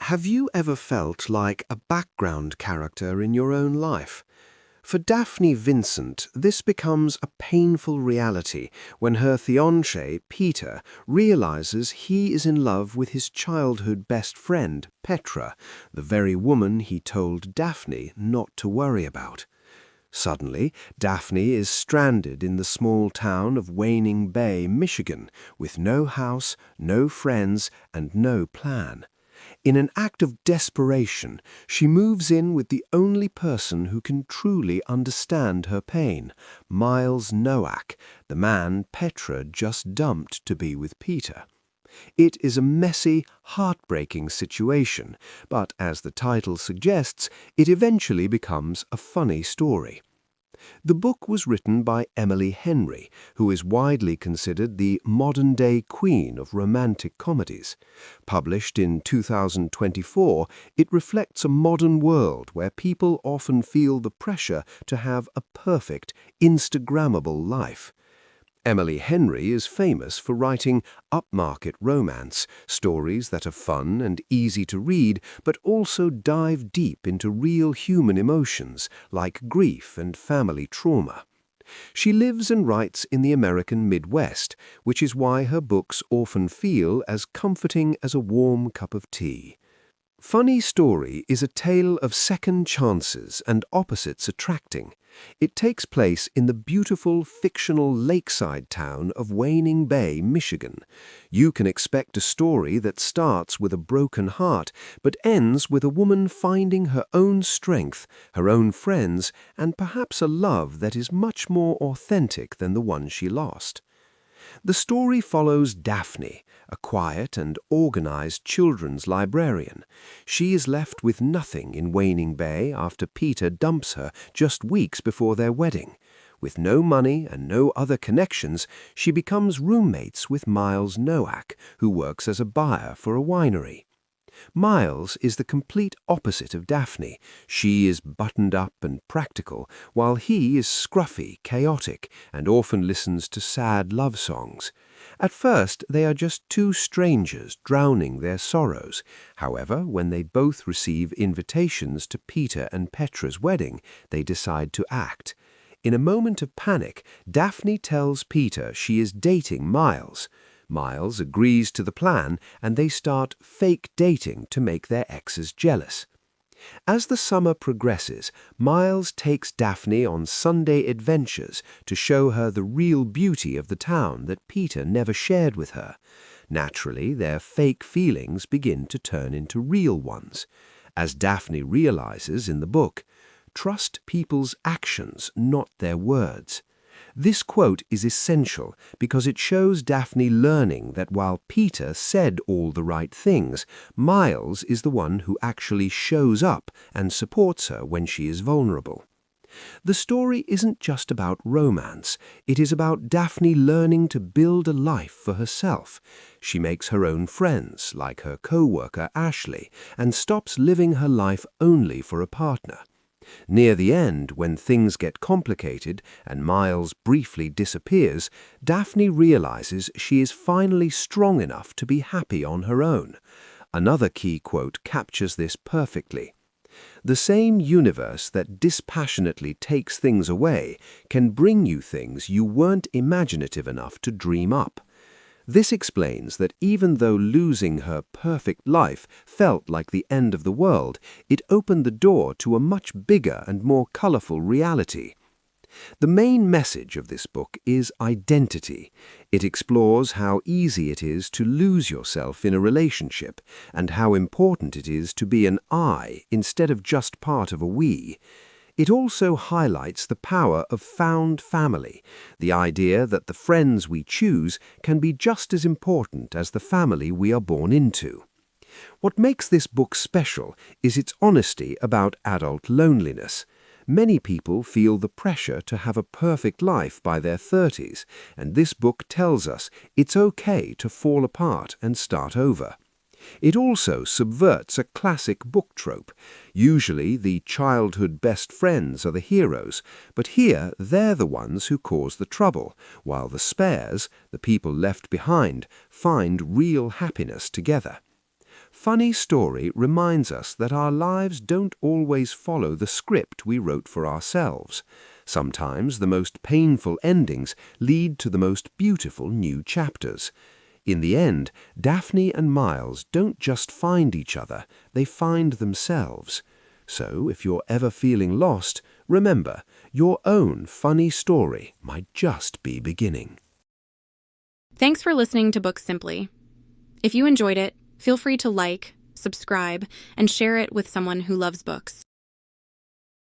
Have you ever felt like a background character in your own life? For Daphne Vincent, this becomes a painful reality when her fiancé, Peter, realizes he is in love with his childhood best friend, Petra, the very woman he told Daphne not to worry about. Suddenly, Daphne is stranded in the small town of Waning Bay, Michigan, with no house, no friends, and no plan. In an act of desperation, she moves in with the only person who can truly understand her pain, Miles Nowak, the man Petra just dumped to be with Peter. It is a messy, heartbreaking situation, but as the title suggests, it eventually becomes a funny story. The book was written by Emily Henry, who is widely considered the modern-day queen of romantic comedies. Published in 2024, it reflects a modern world where people often feel the pressure to have a perfect, Instagrammable life. Emily Henry is famous for writing upmarket romance, stories that are fun and easy to read, but also dive deep into real human emotions like grief and family trauma. She lives and writes in the American Midwest, which is why her books often feel as comforting as a warm cup of tea. Funny Story is a tale of second chances and opposites attracting. It takes place in the beautiful fictional lakeside town of Waning Bay, Michigan. You can expect a story that starts with a broken heart but ends with a woman finding her own strength, her own friends, and perhaps a love that is much more authentic than the one she lost. The story follows Daphne, a quiet and organized children's librarian. She is left with nothing in Waning Bay after Peter dumps her just weeks before their wedding. With no money and no other connections, she becomes roommates with Miles Nowak, who works as a buyer for a winery. Miles is the complete opposite of Daphne. She is buttoned up and practical, while he is scruffy, chaotic, and often listens to sad love songs. At first, they are just two strangers drowning their sorrows. However, when they both receive invitations to Peter and Petra's wedding, they decide to act. In a moment of panic, Daphne tells Peter she is dating Miles. Miles agrees to the plan, and they start fake dating to make their exes jealous. As the summer progresses, Miles takes Daphne on Sunday adventures to show her the real beauty of the town that Peter never shared with her. Naturally, their fake feelings begin to turn into real ones. As Daphne realizes in the book, trust people's actions, not their words. This quote is essential because it shows Daphne learning that while Peter said all the right things, Miles is the one who actually shows up and supports her when she is vulnerable. The story isn't just about romance. It is about Daphne learning to build a life for herself. She makes her own friends, like her co-worker Ashley, and stops living her life only for a partner. Near the end, when things get complicated and Miles briefly disappears, Daphne realizes she is finally strong enough to be happy on her own. Another key quote captures this perfectly. The same universe that dispassionately takes things away can bring you things you weren't imaginative enough to dream up. This explains that even though losing her perfect life felt like the end of the world, it opened the door to a much bigger and more colorful reality. The main message of this book is identity. It explores how easy it is to lose yourself in a relationship and how important it is to be an I instead of just part of a we. It also highlights the power of found family, the idea that the friends we choose can be just as important as the family we are born into. What makes this book special is its honesty about adult loneliness. Many people feel the pressure to have a perfect life by their 30s, and this book tells us it's okay to fall apart and start over. It also subverts a classic book trope. Usually the childhood best friends are the heroes, but here they're the ones who cause the trouble, while the spares, the people left behind, find real happiness together. Funny Story reminds us that our lives don't always follow the script we wrote for ourselves. Sometimes the most painful endings lead to the most beautiful new chapters. In the end, Daphne and Miles don't just find each other, they find themselves. So if you're ever feeling lost, remember, your own funny story might just be beginning. Thanks for listening to Books Simply. If you enjoyed it, feel free to like, subscribe, and share it with someone who loves books.